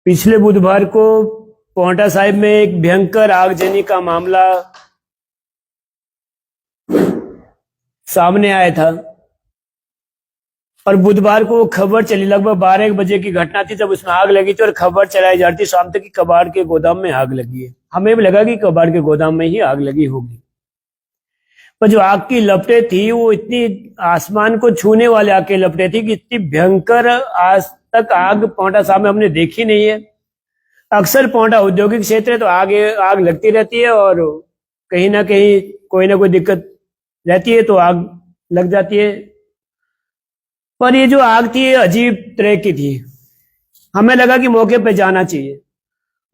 पिछले बुधवार को पोंटा साहिब में एक भयंकर आगजनी का मामला सामने आया था और बुधवार को खबर चली, लगभग 12 बजे की घटना थी जब उसमें आग लगी थी और खबर चलाई जा रही थी शाम तक कि कबाड़ के गोदाम में आग लगी है। हमें भी लगा कि कबाड़ के गोदाम में ही आग लगी होगी, पर जो आग की लपटें थी वो इतनी आसमान को छूने वाले आग की लपटें थी कि इतनी भयंकर आज तक आग पोंटा साहब में हमने देखी नहीं है। अक्सर पोंटा औद्योगिक क्षेत्र है तो आग लगती रहती है और कहीं ना कहीं कोई ना कोई दिक्कत रहती है तो आग लग जाती है, पर ये जो आग थी ये अजीब तरह की थी। हमें लगा कि मौके पे जाना चाहिए।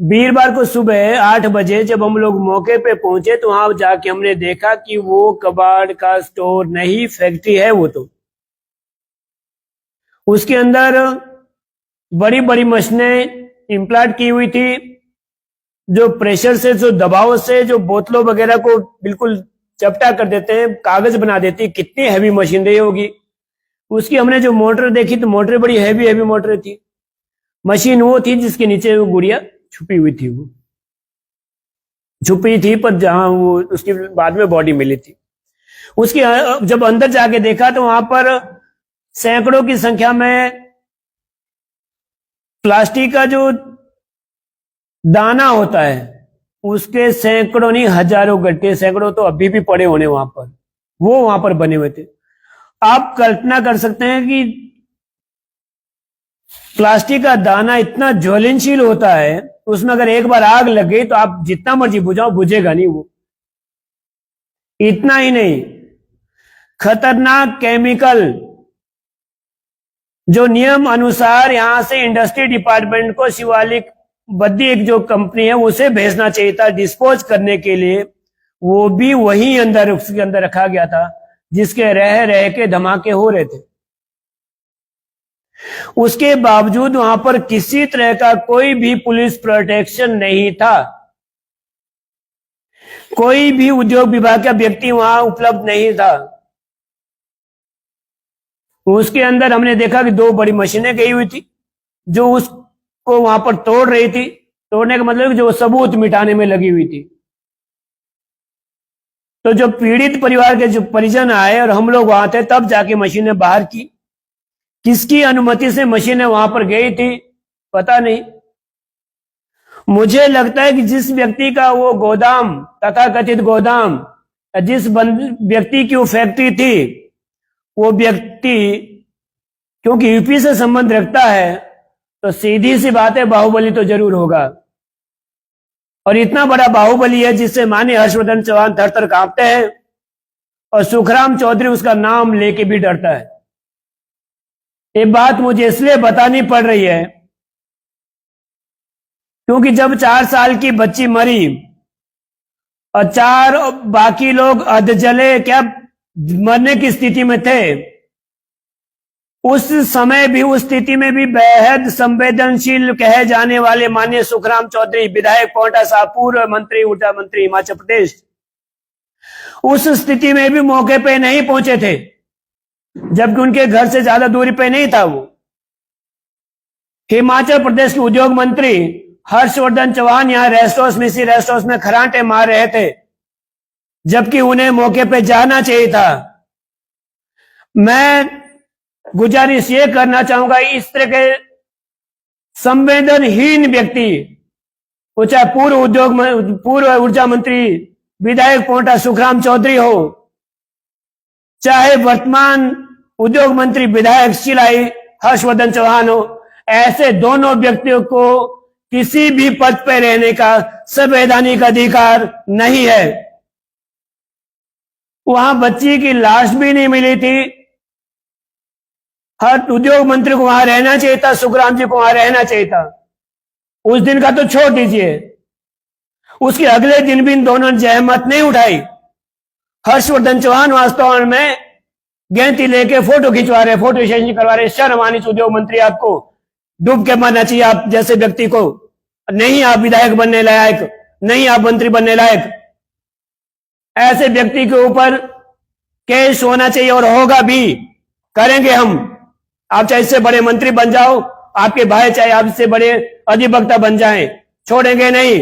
वीरवार को सुबह 8 बजे जब हम लोग मौके पे पहुंचे तो वहां जाके हमने देखा कि वो कबाड़ का स्टोर नहीं, फैक्ट्री है वो। तो उसके अंदर बड़ी बड़ी मशीनें इम्प्लांट की हुई थी, जो प्रेशर से, जो दबाव से जो बोतलों वगैरह को बिल्कुल चपटा कर देते हैं, कागज बना देती। कितनी हैवी मशीन रही होगी। उसकी हमने जो मोटर देखी तो मोटर बड़ी हैवी मोटर थी। मशीन वो थी जिसके नीचे वो गुड़िया छुपी हुई थी, वो छुपी थी, पर जहां वो उसकी बाद में बॉडी मिली थी। उसकी जब अंदर जाके देखा तो वहां पर सैकड़ों की संख्या में प्लास्टिक का जो दाना होता है उसके सैकड़ों नहीं हजारों गट्टे, सैकड़ों तो अभी भी पड़े होने वहां पर, वो वहां पर बने हुए थे। आप कल्पना कर सकते हैं कि प्लास्टिक का दाना इतना ज्वलनशील होता है, उसमें अगर एक बार आग लग गई तो आप जितना मर्जी बुझाओ बुझेगा नहीं वो। इतना ही नहीं, खतरनाक केमिकल जो नियम अनुसार यहां से इंडस्ट्री डिपार्टमेंट को शिवालिक बद्दी एक जो कंपनी है उसे भेजना चाहिए था डिस्पोज करने के लिए, वो भी वही अंदर उसके अंदर रखा गया था जिसके रह रह के धमाके हो रहे थे। उसके बावजूद वहां पर किसी तरह का कोई भी पुलिस प्रोटेक्शन नहीं था, कोई भी उद्योग विभाग का व्यक्ति वहां उपलब्ध नहीं था। उसके अंदर हमने देखा कि 2 बड़ी मशीनें गई हुई थी जो उसको वहां पर तोड़ रही थी। तोड़ने का मतलब जो सबूत मिटाने में लगी हुई थी। तो जो पीड़ित परिवार के जो परिजन आए और हम लोग वहां थे तब जाके मशीनें बाहर की। किसकी अनुमति से मशीनें वहां पर गई थी पता नहीं। मुझे लगता है कि जिस व्यक्ति का वो गोदाम, तथाकथित गोदाम, जिस व्यक्ति की वो फैक्ट्री थी, वो व्यक्ति क्योंकि यूपी से संबंध रखता है तो सीधी सी बात है बाहुबली तो जरूर होगा। और इतना बड़ा बाहुबली है जिससे माननीय हर्षवर्धन चौहान थर थर कांपते हैं और सुखराम चौधरी उसका नाम लेके भी डरता है। ये बात मुझे इसलिए बतानी पड़ रही है क्योंकि जब 4 साल की बच्ची मरी और 4 बाकी लोग अधजले क्या मरने की स्थिति में थे, उस समय भी, उस स्थिति में भी बेहद संवेदनशील कहे जाने वाले माननीय सुखराम चौधरी, विधायक पोंटा साहब, पूर्व मंत्री, ऊर्जा मंत्री हिमाचल प्रदेश, उस स्थिति में भी मौके पे नहीं पहुंचे थे जबकि उनके घर से ज्यादा दूरी पे नहीं था वो। हिमाचल प्रदेश के उद्योग मंत्री हर्षवर्धन चौहान यहाँ रेस्ट हाउस में, इसी रेस्ट हाउस में खरांटे मार रहे थे जबकि उन्हें मौके पे जाना चाहिए था। मैं गुजारिश ये करना चाहूंगा, इस तरह के संवेदनहीन व्यक्ति, वो चाहे पूर्व ऊर्जा मंत्री विधायक पोंटा सुखराम चौधरी हो, चाहे वर्तमान उद्योग मंत्री विधायक शिलाई हर्षवर्धन चौहान हो, ऐसे दोनों व्यक्तियों को किसी भी पद पर रहने का संवैधानिक अधिकार नहीं है। वहां बच्ची की लाश भी नहीं मिली थी। हर उद्योग मंत्री को वहां रहना चाहिए था, सुखराम जी को वहां रहना चाहिए था। उस दिन का तो छोड़ दीजिए, उसके अगले दिन भी इन दोनों ने जहमत नहीं उठाई। हर्षवर्धन चौहान वास्तव में गेंती लेके फोटो खिंचवा रहे, फोटो सेशन करवा रहे। शर्म आनी चाहिए उद्योग मंत्री, आपको डूब के मरना चाहिए आप जैसे व्यक्ति को। नहीं आप विधायक बनने लायक, नहीं आप मंत्री बनने लायक। ऐसे व्यक्ति के ऊपर केस होना चाहिए और होगा भी, करेंगे हम। आप चाहे इससे बड़े मंत्री बन जाओ, आपके भाई चाहे आपसे बड़े अधिवक्ता बन जाएं, छोड़ेंगे नहीं।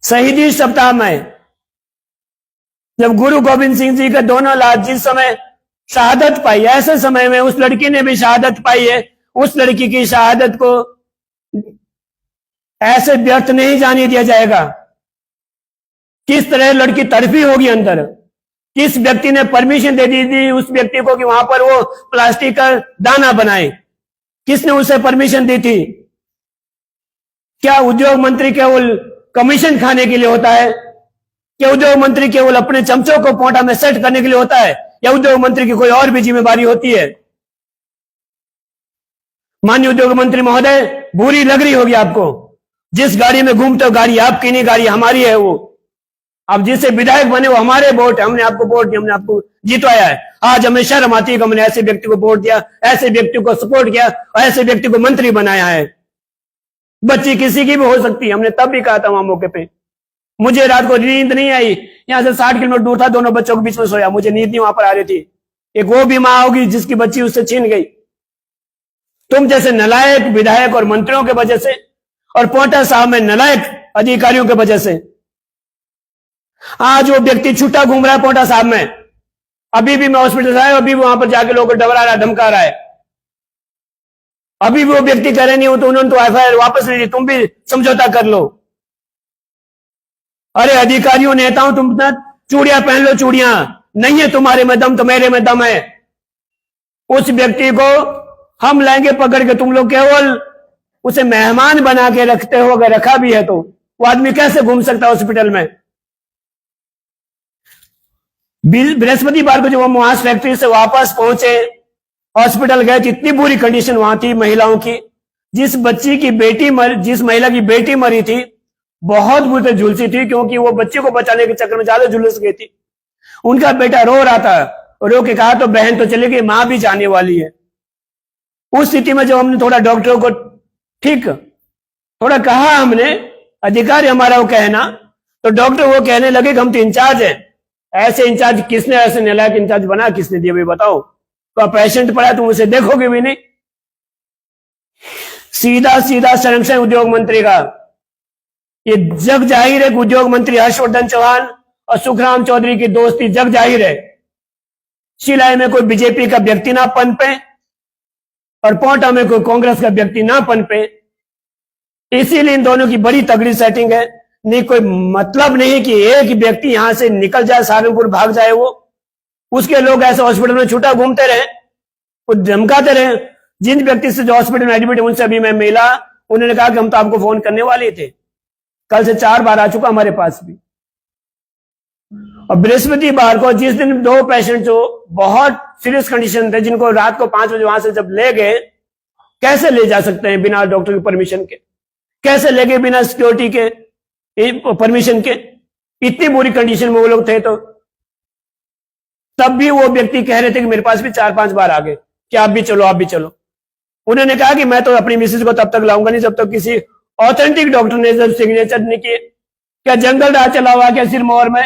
शहीदी सप्ताह में जब गुरु गोविंद सिंह जी के दोनों लाश जिस समय शहादत पाई, ऐसे समय में उस लड़की ने भी शहादत पाई है। उस लड़की की शहादत को ऐसे व्यर्थ नहीं जाने दिया जाएगा। किस तरह लड़की तड़पी होगी अंदर, किस व्यक्ति ने परमिशन दे दी थी उस व्यक्ति को कि वहां पर वो प्लास्टिक का दाना बनाए, किसने उसे परमिशन दी थी? क्या उद्योग मंत्री केवल कमीशन खाने के लिए होता है? क्या उद्योग मंत्री केवल अपने चमचों को पोंटा में सेट करने के लिए होता है, या उद्योग मंत्री की कोई और भी जिम्मेदारी होती है? माननीय उद्योग मंत्री महोदय, बुरी लग रही होगी आपको। जिस गाड़ी में घूमते हो गाड़ी आपकी नहीं, गाड़ी हमारी है। वो आप जिससे विधायक बने वो हमारे वोट है, हमने आपको वोट दिया, हमने आपको जितवाया है। आज हमें शर्म आती है कि हमने ऐसे व्यक्ति को वोट दिया, ऐसे व्यक्ति को सपोर्ट किया और ऐसे व्यक्ति को मंत्री बनाया है। बच्ची किसी की भी हो सकती है, हमने तब भी कहा था वहां मौके पे। मुझे रात को नींद नहीं आई, यहां से 60 किलोमीटर दूर था, दोनों बच्चों के बीच में सोया, मुझे नींद नहीं वहां पर आ रही थी। एक वो भी मां होगी जिसकी बच्ची उससे छीन गई। तुम जैसे नलायक विधायक और मंत्रियों के वजह से, और पोंटा साहब में नलायक अधिकारियों के वजह से आज वो व्यक्ति छूटा घूम रहा है पोंटा साहब में। अभी भी मैं हॉस्पिटल से आया, अभी भी वहां पर जाके लोगों को डरा रहा, धमका रहा है। अभी भी वो व्यक्ति कह रहे नहीं हो तो उन्होंने तो एफआईआर वापस ले ली, तुम भी समझौता कर लो। अरे अधिकारियों नेताओं, तुम चूड़ियां पहन लो, चूड़ियां नहीं है तुम्हारे में दम तो मेरे में दम है। उस व्यक्ति को हम लाएंगे पकड़ के, तुम लोग केवल उसे मेहमान बना के रखते हो, अगर रखा भी है तो वो आदमी कैसे घूम सकता है हॉस्पिटल में? बृहस्पतिवार को जब हम वहां फैक्ट्री से वापस पहुंचे, हॉस्पिटल गए तो इतनी बुरी कंडीशन वहां थी महिलाओं की। जिस महिला की बेटी मरी थी, बहुत बुरी तरह झुलसी थी, क्योंकि वो बच्चे को बचाने के चक्कर में ज्यादा झुलस गई थी। उनका बेटा रो रहा था, रो के कहा तो बहन तो चली गई, मां भी जाने वाली है। उस स्थिति में जब हमने थोड़ा डॉक्टरों को ठीक थोड़ा कहा, हमने अधिकारी हमारा वो कहना, तो डॉक्टर वो कहने लगे कि हम तो इंचार्ज हैं। ऐसे इंचार्ज किसने, ऐसे नालायक इंचार्ज बना किसने दिया भाई बताओ? तो पेशेंट पड़ा तुम उसे देखोगे भी नहीं। सीधा सीधा संरक्षण उद्योग मंत्री का ये जग जाहिर है कि उद्योग मंत्री हर्षवर्धन चौहान और सुखराम चौधरी की दोस्ती जग जाहिर है। शिलाई में कोई बीजेपी का व्यक्ति ना पनपे और पोंटा में कोई कांग्रेस का व्यक्ति ना पनपे, इसीलिए इन दोनों की बड़ी तगड़ी सेटिंग है। नहीं कोई मतलब नहीं कि एक व्यक्ति यहां से निकल जाए, सहारनपुर भाग जाए, वो उसके लोग ऐसे हॉस्पिटल में छूटा घूमते रहे, कुछ धमकाते रहे। जिन व्यक्ति से जो हॉस्पिटल में एडमिट है उनसे अभी मैं मिला, उन्होंने कहा कि हम तो आपको फोन करने वाले थे, कल से 4 बार आ चुका हमारे पास भी। और बृहस्पतिवार को जिस दिन 2 पेशेंट जो बहुत सीरियस कंडीशन थे, जिनको रात को 5 बजे वहां से जब ले गए, कैसे ले जा सकते हैं बिना डॉक्टर की परमिशन के? कैसे ले गए बिना सिक्योरिटी के परमिशन के? इतनी बुरी कंडीशन में वो लोग थे। तो तब भी वो व्यक्ति कह रहे थे कि मेरे पास भी 4-5 बार आ गए कि आप भी चलो, आप भी चलो। उन्होंने कहा कि मैं तो अपनी मिसेज को तब तक लाऊंगा नहीं जब तक किसी ऑथेंटिक डॉक्टर ने जब सिग्नेचर नहीं किए। क्या जंगल राज चला हुआ क्या सिरमौर में?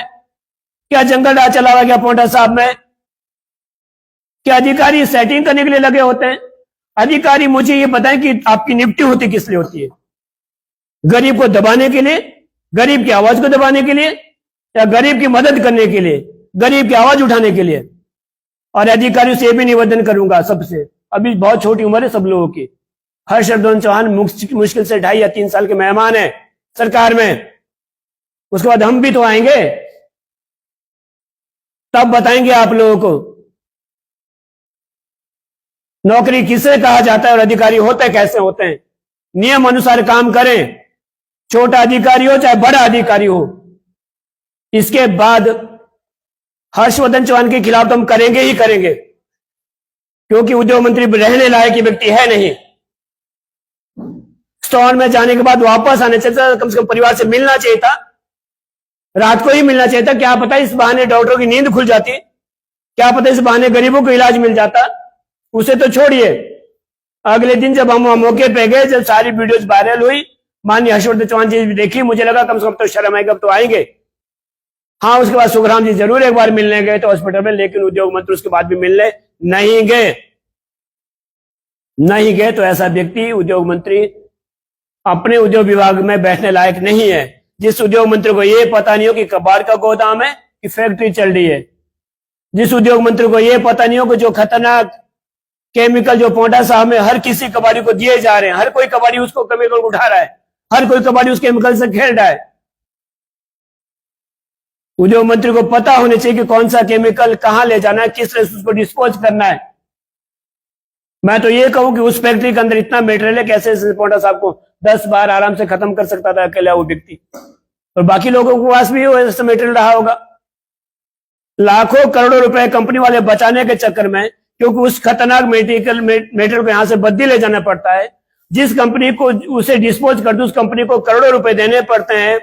क्या जंगल राज चला हुआ क्या पोंटा साहब में? क्या अधिकारी सेटिंग करने के लिए लगे होते हैं? अधिकारी मुझे ये बताएं कि आपकी नियुक्ति होती किस लिए होती है? गरीब को दबाने के लिए, गरीब की आवाज को दबाने के लिए, या गरीब की मदद करने के लिए, गरीब की आवाज उठाने के लिए? और अधिकारियों से भी निवेदन करूंगा सबसे, अभी बहुत छोटी उम्र है सब लोगों की। हर्षवर्धन चौहान मुश्किल से 2.5 या 3 साल के मेहमान है सरकार में, उसके बाद हम भी तो आएंगे, तब बताएंगे आप लोगों को नौकरी किसे कहा जाता है और अधिकारी होते कैसे होते हैं। नियम अनुसार काम करें, छोटा अधिकारी हो चाहे बड़ा अधिकारी हो। इसके बाद हर्षवर्धन चौहान के खिलाफ तो हम करेंगे ही करेंगे, क्योंकि उद्योग मंत्री रहने लायक व्यक्ति है नहीं। स्टोर में जाने के बाद वापस आने चाहिए था, कम से कम परिवार से मिलना चाहिए था, रात को ही मिलना चाहिए था। क्या पता इस बहाने डॉक्टरों की नींद खुल जाती, क्या पता इस बहाने गरीबों को इलाज मिल जाता। उसे तो छोड़िए, अगले दिन जब हम मौके पे गए, जब सारी वीडियोस वायरल हुई, माननीय हर्षवर्धन चौहान जी देखी, मुझे लगा कम से कम तो शर्म आएगा, अब तो आएंगे। हाँ, उसके बाद सुखराम जी जरूर एक बार मिलने गए थे हॉस्पिटल में, लेकिन उद्योग मंत्री उसके बाद भी मिलने नहीं गए। नहीं गए तो ऐसा व्यक्ति उद्योग मंत्री अपने उद्योग विभाग में बैठने लायक नहीं है। जिस उद्योग मंत्री को ये पता नहीं हो कि कबाड़ का गोदाम है कि फैक्ट्री चल रही है, जिस उद्योग मंत्री को ये पता नहीं हो कि जो खतरनाक केमिकल जो पोंटा साहब में हर किसी कबाड़ी को दिए जा रहे हैं, हर कोई कबाड़ी उसको केमिकल उठा रहा है, हर कोई कबाड़ी उस केमिकल से खेल रहा है। उद्योग मंत्री को पता होना चाहिए कि कौन सा केमिकल कहां ले जाना है, किस तरह से उसको डिस्पोज करना है। मैं तो ये कहूं कि उस फैक्ट्री के अंदर इतना मटेरियल है, कैसे पोंटा साहब को 10 बार आराम से खत्म कर सकता था अकेला वो व्यक्ति, और बाकी लोगों के पास भी ऐसा मटेरियल रहा होगा। लाखों करोड़ों रुपए कंपनी वाले बचाने के चक्कर में, क्योंकि उस खतरनाक मेटेरियल को यहां से बद्दी ले जाना पड़ता है, जिस कंपनी को उसे डिस्पोज कर दो उस कंपनी को करोड़ों रुपए देने पड़ते हैं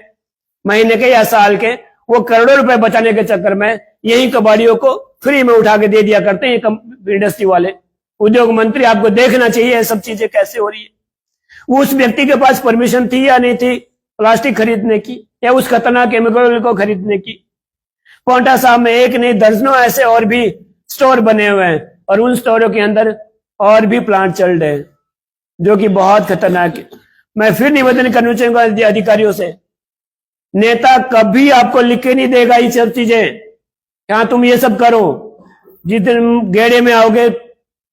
महीने के या साल के। वो करोड़ों रुपए बचाने के चक्कर में यही कबाड़ियों को फ्री में उठा के दे दिया करते हैं इंडस्ट्री वाले। उद्योग मंत्री, आपको देखना चाहिए ये सब चीजें कैसे हो रही है। उस व्यक्ति के पास परमिशन थी या नहीं थी प्लास्टिक खरीदने की या उस खतरनाक केमिकल को खरीदने की? पोंटा साहब में एक नहीं दर्जनों ऐसे और भी स्टोर बने हुए हैं, और उन स्टोरों के अंदर और भी प्लांट चल रहे हैं जो कि बहुत खतरनाक है। मैं फिर निवेदन करना चाहूंगा अधिकारियों से, नेता कभी आपको लिख के नहीं देगा ये सब चीजें, क्या तुम ये सब करो। जिस दिन गेड़े में आओगे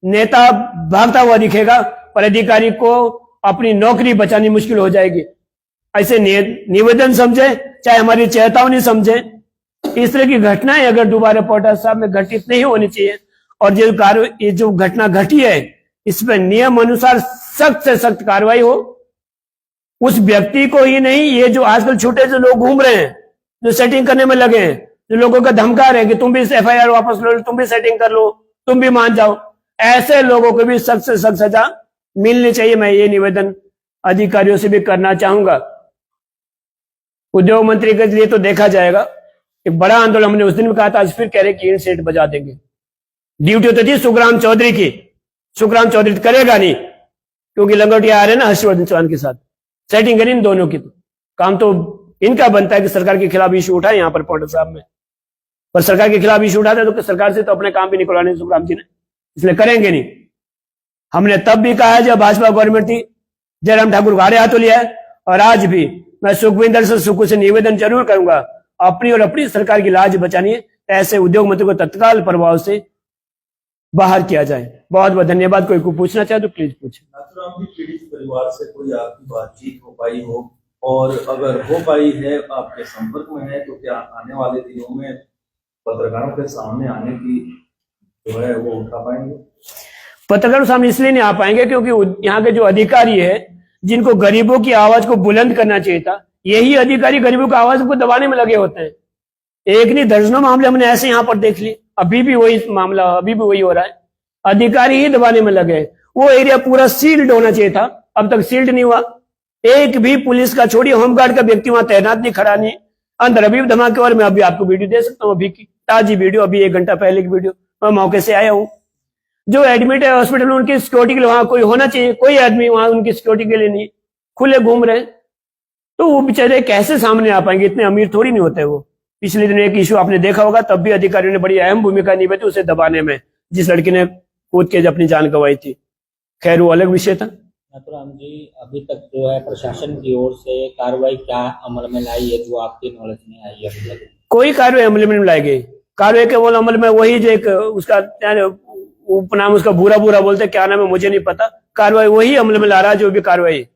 नेता भागता हुआ दिखेगा, पर अधिकारी को अपनी नौकरी बचानी मुश्किल हो जाएगी। ऐसे निवेदन समझे, चाहे हमारी चेतावनी समझे। इस तरह की घटनाएं अगर दोबारा पोंटा साहब में घटित नहीं होनी चाहिए, और जो घटना घटी है इस पर नियम अनुसार सख्त से सख्त कार्रवाई हो। उस व्यक्ति को ही नहीं, ये जो आजकल छोटे से लोग घूम रहे हैं, जो सेटिंग करने में लगे हैं, जो लोगों का धमका रहे हैं कि तुम भी FIR वापस लो, तुम भी सेटिंग कर लो, तुम भी मान जाओ, ऐसे लोगों को भी सख्त से सख्त सजा मिलनी चाहिए। मैं ये निवेदन अधिकारियों से भी करना चाहूंगा। उद्योग मंत्री के लिए तो देखा जाएगा, एक बड़ा आंदोलन हमने उस दिन भी कहा था, आज फिर कह रहे कि इन सेट बजा देंगे। ड्यूटी तो थी सुखराम चौधरी की, सुखराम चौधरी करेगा नहीं क्योंकि लंगोटिया आ रहे ना हर्षवर्धन चौहान के साथ, सेटिंग करी इन दोनों की। तो काम तो इनका बनता है कि सरकार के खिलाफ इशू उठाए यहां पर पोंटा साहब में, पर सरकार के खिलाफ इशू उठाते तो सरकार से तो अपने काम भी निकलवाने सुखराम जी ने, इसलिए करेंगे नहीं। हमने तब भी कहा है जब भाजपा गवर्नमेंट थी, जयराम ठाकुर गाड़े हाथों लिया है, और आज भी मैं सुखविंदर से सुखू से निवेदन जरूर करूंगा, अपनी और अपनी सरकार की लाज बचानी है, ऐसे उद्योग मंत्री को तत्काल प्रभाव से बाहर किया जाए। बहुत बहुत धन्यवाद। कोई को पूछना चाहे तो प्लीज पूछे। पीड़ित परिवार से कोई आपकी बातचीत हो पाई हो, और अगर हो पाई है, आपके संपर्क में है, तो क्या आने वाले दिनों में पत्रकारों के सामने आने की जो है वो उठा पाएंगे? पत्रकारों सामने इसलिए नहीं आ पाएंगे क्योंकि यहाँ के जो अधिकारी है, जिनको गरीबों की आवाज को बुलंद करना चाहिए था, यही अधिकारी गरीबों की आवाज को दबाने में लगे होते हैं। एक नहीं दर्जनों मामले हमने ऐसे यहाँ पर देख लिए, अभी भी वही मामला, अभी भी वही हो रहा है, अधिकारी ही दबाने में लगे। वो एरिया पूरा सील्ड होना चाहिए था, अब तक सील्ड नहीं हुआ। एक भी पुलिस का छोड़िए होमगार्ड का व्यक्ति वहां तैनात नहीं, खड़ा नहीं, अंदर अभी धमाके। और मैं अभी आपको वीडियो दे सकता हूँ, अभी की ताजी वीडियो, अभी 1 घंटा पहले की वीडियो, मैं मौके से आया हूँ। जो एडमिट है हॉस्पिटल में, उनकी सिक्योरिटी के लिए वहां कोई होना चाहिए, कोई आदमी वहां उनकी सिक्योरिटी के लिए नहीं, खुले घूम रहे, तो वो बेचारे कैसे सामने आ पाएंगे? इतने अमीर थोड़ी नहीं होते वो। पिछले दिन एक इशू आपने देखा होगा, तब भी अधिकारियों ने बड़ी अहम भूमिका निभाई उसे दबाने में, जिस लड़की ने कूद के अपनी जान गंवाई थी। खैर वो अलग विषय था। नाथुराम जी, अभी तक जो है प्रशासन की ओर से कार्रवाई क्या अमल में लाई है जो आपकी नॉलेज में आई है अभी तक? कोई कार्रवाई अमल में नहीं लाई गई। कार्रवाई के बोल अमल में वही जो एक उसका उपनाम उसका बुरा बुरा बोलते, क्या नाम है मुझे नहीं पता, कार्रवाई वही अमल में ला रहा है जो भी कार्रवाई